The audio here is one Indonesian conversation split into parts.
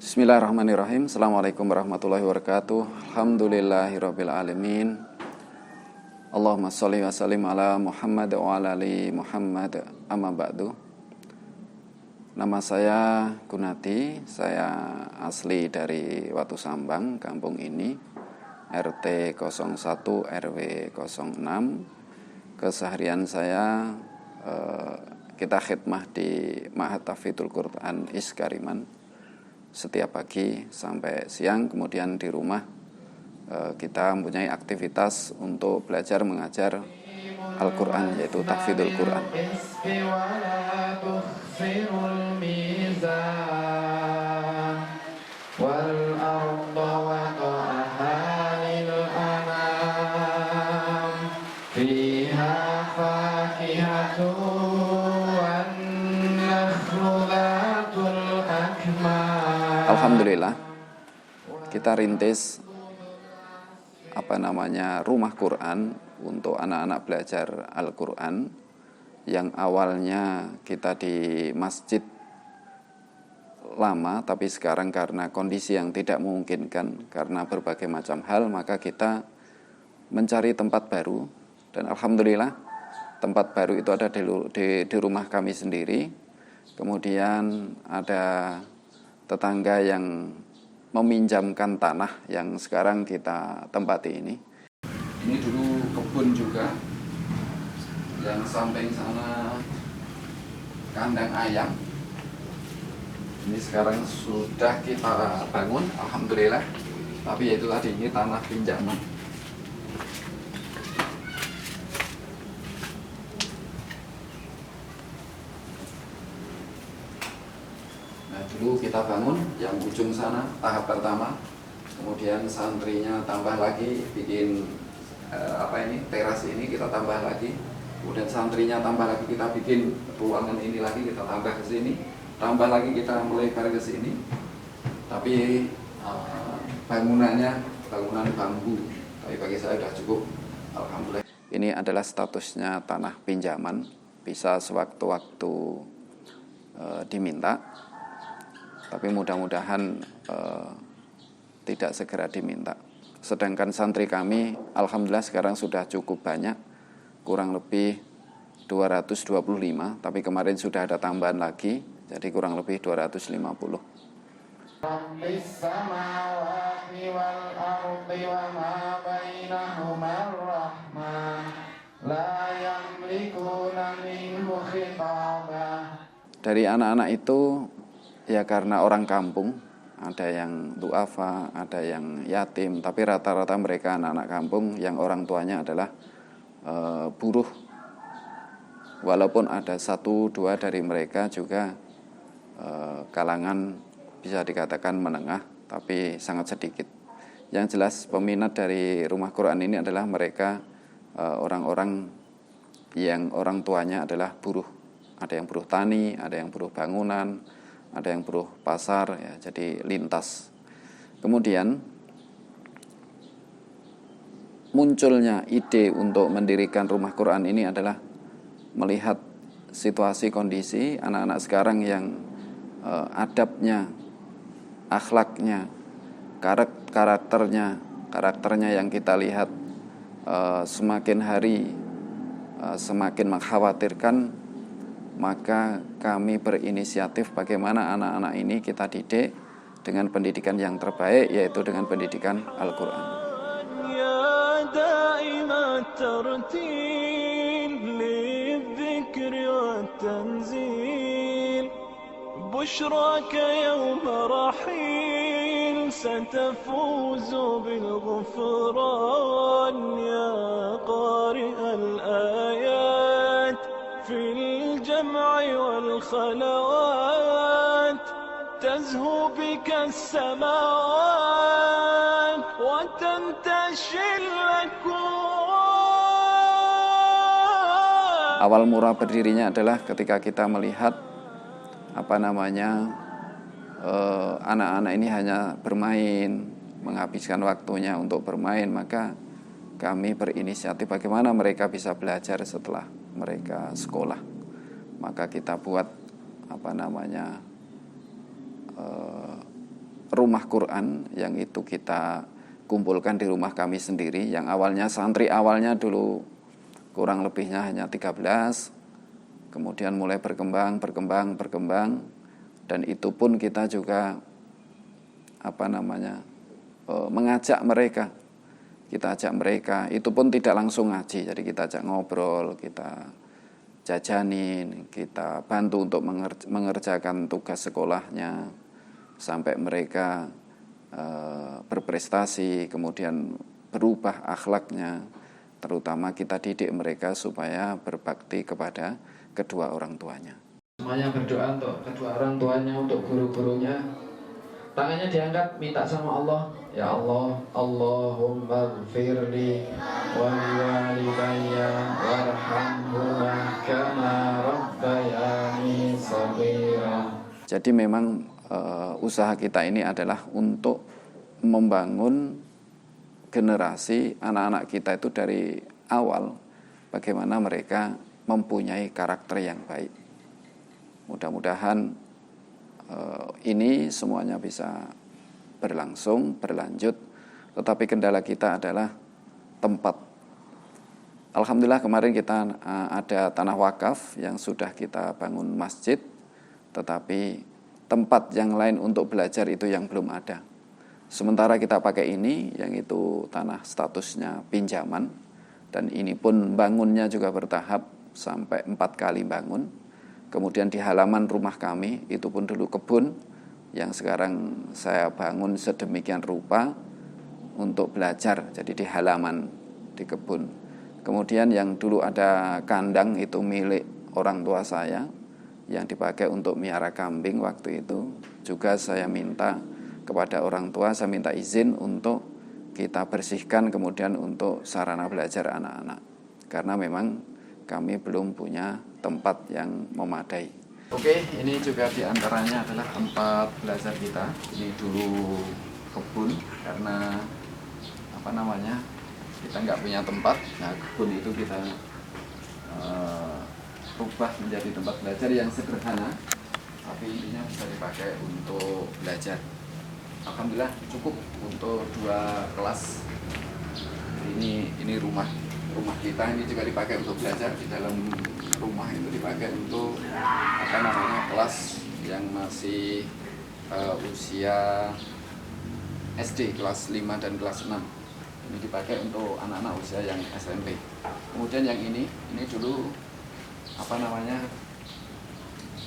Bismillahirrahmanirrahim. Assalamualaikum warahmatullahi wabarakatuh. Alhamdulillahirabbil alamin. Allahumma sholli wa sallim ala Muhammad wa ala ali Muhammad. Amma ba'du. Nama saya Gunadi. Saya asli dari Watu Sambang, kampung ini, RT 01 RW 06. Keseharian saya kita khidmah di Ma'had Tahfidzul Quran Iskariman setiap pagi sampai siang. Kemudian di rumah kita mempunyai aktivitas untuk belajar mengajar Al-Quran, yaitu tahfidzul Quran. Alhamdulillah, kita rintis rumah Quran untuk anak-anak belajar Al-Quran, yang awalnya kita di masjid lama, tapi sekarang karena kondisi yang tidak memungkinkan karena berbagai macam hal, maka kita mencari tempat baru. Dan alhamdulillah tempat baru itu ada di rumah kami sendiri. Kemudian ada tetangga yang meminjamkan tanah yang sekarang kita tempati ini. Ini dulu kebun juga, yang samping sana kandang ayam. Ini sekarang sudah kita bangun, alhamdulillah. Tapi itu tadi, ini tanah pinjaman. Dulu kita bangun yang ujung sana, tahap pertama. Kemudian santrinya tambah lagi, bikin teras ini kita tambah lagi. Kemudian santrinya tambah lagi, kita bikin ruangan ini lagi, kita tambah ke sini. Tambah lagi, kita melebar ke sini. Tapi bangunan bambu. Tapi bagi saya sudah cukup, alhamdulillah. Ini adalah statusnya tanah pinjaman, bisa sewaktu-waktu diminta. Tapi mudah-mudahan tidak segera diminta. Sedangkan santri kami alhamdulillah sekarang sudah cukup banyak, kurang lebih 225, tapi kemarin sudah ada tambahan lagi, jadi kurang lebih 250. Dari anak-anak itu, ya karena orang kampung, ada yang du'afa, ada yang yatim, tapi rata-rata mereka anak-anak kampung yang orang tuanya adalah buruh. Walaupun ada 1-2 dari mereka juga kalangan bisa dikatakan menengah, tapi sangat sedikit. Yang jelas peminat dari rumah Quran ini adalah mereka orang-orang yang orang tuanya adalah buruh. Ada yang buruh tani, ada yang buruh bangunan, ada yang buruh pasar, ya, jadi lintas. Kemudian munculnya ide untuk mendirikan rumah Quran ini adalah melihat situasi kondisi anak-anak sekarang yang adabnya, akhlaknya, karakternya yang kita lihat semakin hari semakin mengkhawatirkan. Maka kami berinisiatif bagaimana anak-anak ini kita didik dengan pendidikan yang terbaik, yaitu dengan pendidikan Al-Quran. والخلوات تزهو بك السماوات وتنتشي الأكوان. Awal mula berdirinya adalah ketika kita melihat anak-anak ini hanya bermain, menghabiskan waktunya untuk bermain, maka kami berinisiatif bagaimana mereka bisa belajar setelah mereka sekolah. Maka kita buat rumah Quran yang itu kita kumpulkan di rumah kami sendiri, yang awalnya santri awalnya dulu kurang lebihnya hanya 13, kemudian mulai berkembang, dan itu pun kita juga mengajak mereka. Kita ajak mereka, itu pun tidak langsung ngaji, jadi kita ajak ngobrol, kita jajanin, kita bantu untuk mengerjakan tugas sekolahnya sampai mereka berprestasi, kemudian berubah akhlaknya, terutama kita didik mereka supaya berbakti kepada kedua orang tuanya. Semuanya berdoa untuk kedua orang tuanya, untuk guru-gurunya. Tangannya diangkat, minta sama Allah. Ya Allah, Allahumma gfirli wa liwalidayya warhamhuma kama rabbayani shaghira. Jadi memang usaha kita ini adalah untuk membangun generasi anak-anak kita itu dari awal, bagaimana mereka mempunyai karakter yang baik. Mudah-mudahan ini semuanya bisa berlanjut, tetapi kendala kita adalah tempat. Alhamdulillah kemarin kita ada tanah wakaf yang sudah kita bangun masjid, tetapi tempat yang lain untuk belajar itu yang belum ada. Sementara kita pakai ini, yang itu tanah statusnya pinjaman, dan ini pun bangunnya juga bertahap sampai 4 kali bangun. Kemudian di halaman rumah kami, itu pun dulu kebun, yang sekarang saya bangun sedemikian rupa untuk belajar, jadi di halaman, di kebun. Kemudian yang dulu ada kandang, itu milik orang tua saya, yang dipakai untuk miara kambing waktu itu, juga saya minta kepada orang tua, saya minta izin untuk kita bersihkan kemudian untuk sarana belajar anak-anak, karena memang kami belum punya tempat yang memadai. Oke, ini juga diantaranya adalah tempat belajar kita. Ini dulu kebun, karena kita nggak punya tempat. Nah, kebun itu kita rubah menjadi tempat belajar yang sederhana, tapi intinya bisa dipakai untuk belajar. Alhamdulillah cukup untuk 2 kelas. Ini rumah kita, ini juga dipakai untuk belajar. Di dalam rumah itu dipakai untuk kelas yang masih usia SD kelas 5 dan kelas 6. Ini dipakai untuk anak-anak usia yang SMP. Kemudian yang ini dulu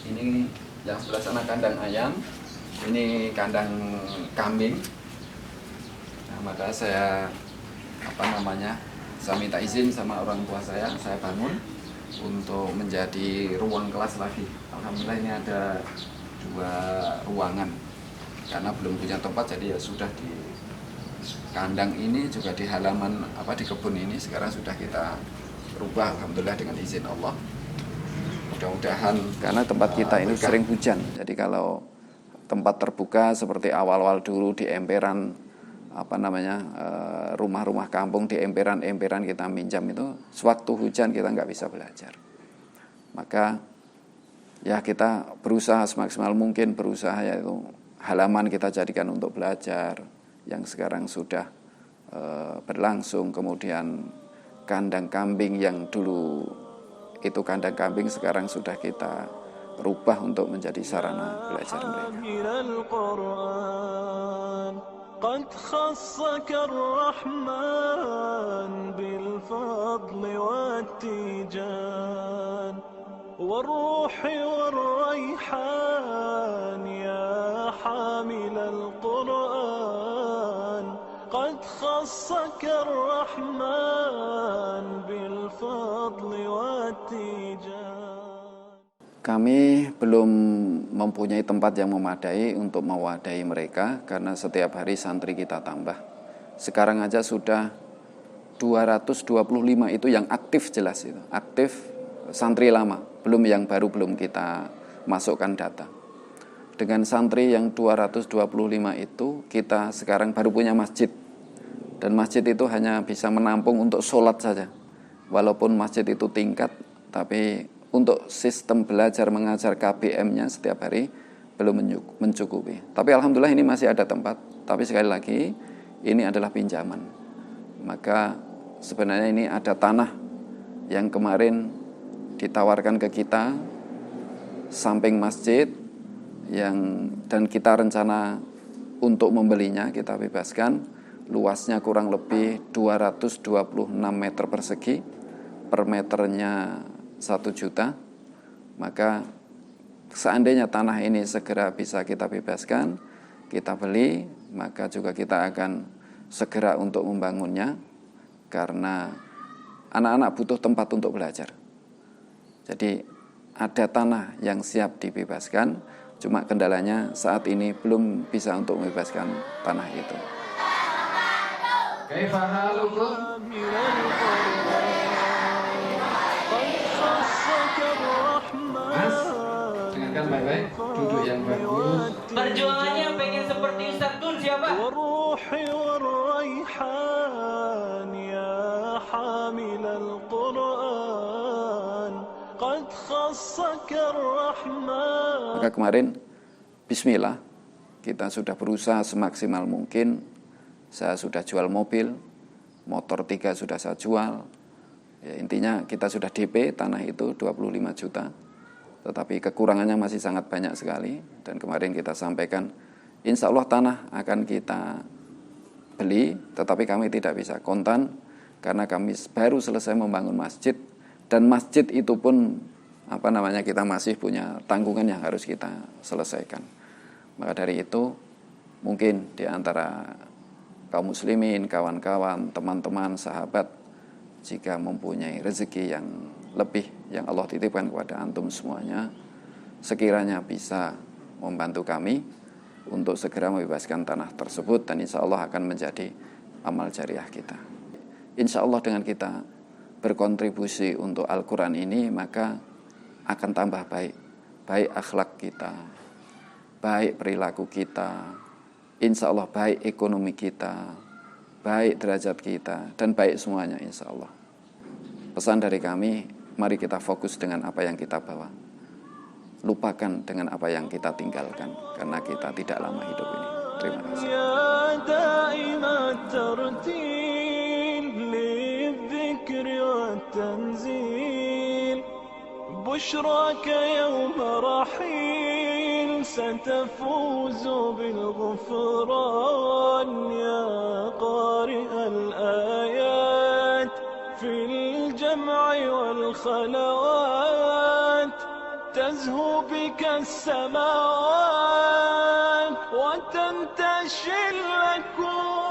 ini yang sebelah sana kandang ayam, ini kandang kambing. Nah, maka saya minta izin sama orang tua saya bangun untuk menjadi ruang kelas lagi. Alhamdulillah ini ada 2 ruangan, karena belum punya tempat, jadi ya sudah di kandang ini juga di halaman di kebun ini sekarang sudah kita rubah, alhamdulillah dengan izin Allah. Mudah-mudahan, karena tempat kita ini sering hujan, jadi kalau tempat terbuka seperti awal-awal dulu di emperan rumah-rumah kampung, di emperan-emperan kita minjam itu, sewaktu hujan kita nggak bisa belajar. Maka ya kita berusaha semaksimal mungkin, yaitu halaman kita jadikan untuk belajar, yang sekarang sudah berlangsung. Kemudian kandang kambing yang dulu itu kandang kambing sekarang sudah kita rubah untuk menjadi sarana belajar mereka. قد خصك الرحمن بالفضل والتيجان والروح والريحان يا حامل القرآن قد خصك الرحمن بالفضل والتيجان. Kami belum mempunyai tempat yang memadai untuk mewadahi mereka, karena setiap hari santri kita tambah. Sekarang aja sudah 225 itu yang aktif, jelas itu. Aktif santri lama, belum yang baru, belum kita masukkan data. Dengan santri yang 225 itu, kita sekarang baru punya masjid. Dan masjid itu hanya bisa menampung untuk sholat saja. Walaupun masjid itu tingkat, tapi untuk sistem belajar mengajar KBM-nya setiap hari belum mencukupi. Tapi alhamdulillah ini masih ada tempat. Tapi sekali lagi ini adalah pinjaman. Maka sebenarnya ini ada tanah yang kemarin ditawarkan ke kita samping masjid dan kita rencana untuk membelinya, kita bebaskan. Luasnya kurang lebih 226 meter persegi, per meternya 1 juta. Maka seandainya tanah ini segera bisa kita bebaskan, kita beli, maka juga kita akan segera untuk membangunnya, karena anak-anak butuh tempat untuk belajar. Jadi ada tanah yang siap dibebaskan, cuma kendalanya saat ini belum bisa untuk membebaskan tanah itu. Kaifa halukum? Mas, dengarkan baik-baik, duduk yang bagus. Perjuangannya pengen seperti Ustaz Dun siapa? Maka kemarin bismillah, kita sudah berusaha semaksimal mungkin. Saya sudah jual mobil, motor 3 sudah saya jual. Ya, intinya kita sudah DP tanah itu 25 juta. Tetapi kekurangannya masih sangat banyak sekali. Dan kemarin kita sampaikan, insya Allah tanah akan kita beli, tetapi kami tidak bisa kontan, karena kami baru selesai membangun masjid. Dan masjid itu pun kita masih punya tanggungan yang harus kita selesaikan. Maka dari itu, mungkin di antara kaum muslimin, kawan-kawan, teman-teman, sahabat, jika mempunyai rezeki yang lebih yang Allah titipkan kepada antum semuanya, sekiranya bisa membantu kami untuk segera membebaskan tanah tersebut, dan insya Allah akan menjadi amal jariah kita. Insya Allah dengan kita berkontribusi untuk Al-Quran ini, maka akan tambah baik akhlak kita, baik perilaku kita, insya Allah baik ekonomi kita, baik derajat kita, dan baik semuanya insya Allah. Pesan dari kami, mari kita fokus dengan apa yang kita bawa. Lupakan dengan apa yang kita tinggalkan, karena kita tidak lama hidup ini. Terima kasih. ستفوز بالغفران يا قارئ الآيات في الجمع والخلوات تزهو بك السماوات وتنتشي الأكوان.